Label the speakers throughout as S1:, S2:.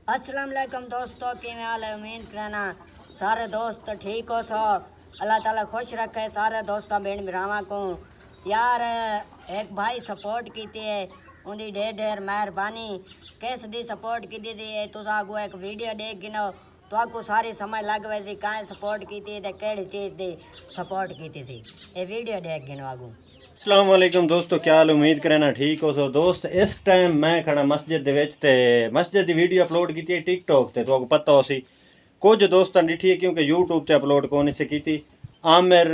S1: अस्सलाम वालेकुम दोस्तों, की हाल है? उम्मीद करना सारे दोस्त ठीक हो सो। अल्लाह ताला खुश रखे सारे दोस्तों बेन भरावां को। यार एक भाई सपोर्ट की है, उनकी ढेर ढेर मेहरबानी। किस दी सपोर्ट की थी तुस आगू एक वीडियो देख गिनो तो आपको सारी समझ लग वैसी काएं सपोर्ट की थी ते केड़ी चीज़ दी सपोर्ट की थी। ये वीडियो देख गिनो आगू।
S2: अस्सलाम वालेकुम दोस्तों, क्या हाल? उम्मीद करना ठीक हो सो। दोस्त इस टाइम मैं खड़ा मस्जिद दे विच ते मस्जिद की वीडियो अपलोड की है टिकटॉक ते तो पता हो सी कुछ दोस्तों डिठी है क्योंकि यूट्यूब ते अपलोड कौन से की आमिर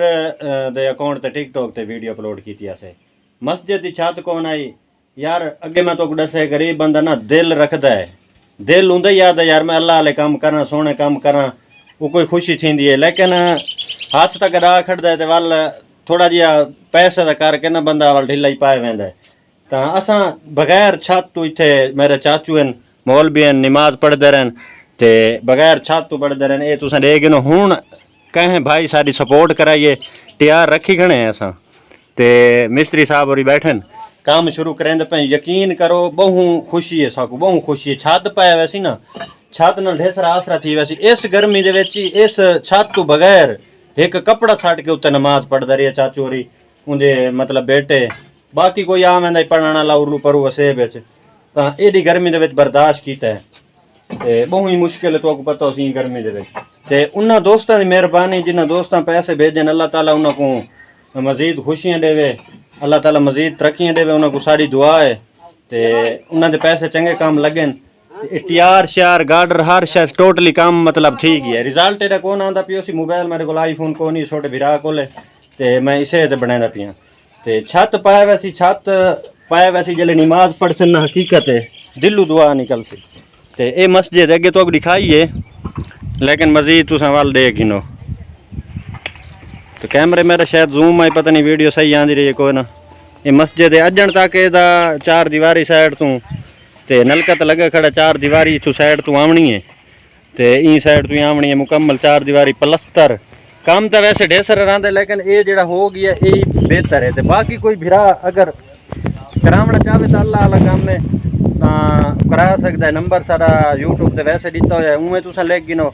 S2: दे अकाउंट ते टिकटॉक ते वीडियो अपलोड की असे। मस्जिद की छत कौन आई यार, अगे मैं तो दसे गरीब बंदा ना दिल रखता है, दिल होंदा याद है यार मैं अल्लाह वाले काम करा, सोहने काम करा, वो कोई खुशी थी है। लेकिन हाथ तक राह खड़दा है तो वल थोड़ा जिहा पैसे का करके ना बंदा वाल ढिला ही पाए वेंदा है। तो असां बगैर छत तो इत्थे मेरे चाचू हैं मौलवी हैं, नमाज पढ़ते रहन ते बगैर छत तो पढ़ते रहन। ये तुसां देख गिनो हुण कहें भाई साड़ी सपोर्ट कराइए तैयार रखी खड़े हैं असां ते मिस्त्री साहब होरी बैठन काम शुरू करेंदे पे। यकीन करो बहु खुशी है, साकू बहु खुशी है। छत पाए वैसी ना छत नाल ढेसरा आसरा थी वैसी। इस गर्मी दे विच इस छत तो बगैर एक कपड़ा छट के उत्ते नमाज पढ़दा रही चाचू होरी उनके मतलब बेटे। बाकी कोई आ वेंदा पढ़ने वाला उर्लू परू वसेब विच तां एडी गर्मी दे विच बर्दाश्त कीता है ते बहु ही मुश्किल है। तो पता सी गर्मी दे विच ते उन्हां दोस्तां दी मेहरबानी जिन्हां दोस्तां पैसे भेजन अल्लाह ताला उन्हां को मज़ीद खुशियां देवे, अल्लाह ताला मज़ीद तरक्कियां देवे। उन्हां को सारी दुआ है ते उन्हां दे पैसे चंगे काम लगन। टीआर शार गार्डर हर शय टोटली काम मतलब ठीक है। रिजल्ट एदा कौन आंदा पियो सी मोबाइल मेरे को आईफोन को नहीं छोटे भिरा कोले ते मैं इसे ते बनांदा पिया ते छत पाया वैसी छत पाया वैसी जल्ले नमाज पढ़ सन हकीकत है दिलू दुआ निकल सी ते ये मस्जिद अगे तो दिखाई है लेकिन मजीद तुसां वाल देख गिनो तो कैमरे मेरा शायद जूम आई पता नहीं वीडियो सही आंदी रही है कोई ना। ये मस्जिद है अजन तक एदा चार दीवारी साइड तू ते नलका तो लगे खड़ा चार दीवारी इथू साइड तू आवनी है ते ई साइड तू आवनी है मुकम्मल चार दीवारी प्लस्तर। काम तो वैसे ढेसर रहा लेकिन ये जड़ा हो गया यही बेहतर है। तो बाकी कोई भिरा अगर करावना चाहे तो अल्लाह वाला काम है करा सकता है। नंबर सारा यूट्यूब से वैसे दिता हुआ है उमें तुसा लिख गिनो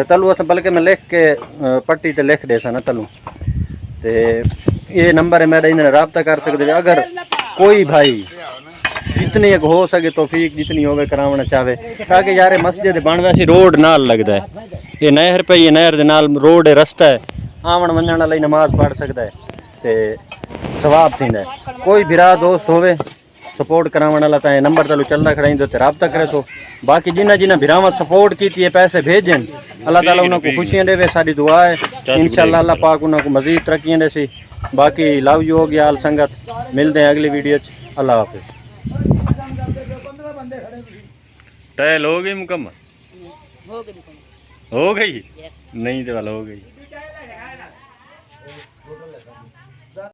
S2: तलू अस बल्कि मैं लिख के पट्टी ते लिख दे सा तलू ते ये नंबर है मेरा, इन्हें रब्ता कर सकते। अगर कोई भाई जितनी एक हो सके तौफीक जितनी होवे करावना चाहे ताकि यार मस्जिद बन वैसी रोड नाल लगता है। ये नहर पे ये नहर दे नाल रोड है रास्ता है आवन वंजन वाला नमाज पढ़ सकता है ते सवाब थींदा है। कोई भिरा दोस्त होवे सपोर्ट करावन वाला तो नंबर तलू चलता खड़ा इंदे ते रब्ता करे सो। बाकी जिन्हें जिन्हें भिरावां सपोर्ट की है पैसे भेजन अल्लाह ताला उन्हां को खुशियां देवे, सारी दुआ है इंशाअल्लाह अल्लाह पाक उन्हां को मजीद तरक्कियां दे सी। बाकी लव यू हो गया आल संगत, मिलते हैं अगली वीडियो च। अल्लाह हाफिज़। टहल हो गई मुकम्मल? हो गई नहीं तो वाला हो गई।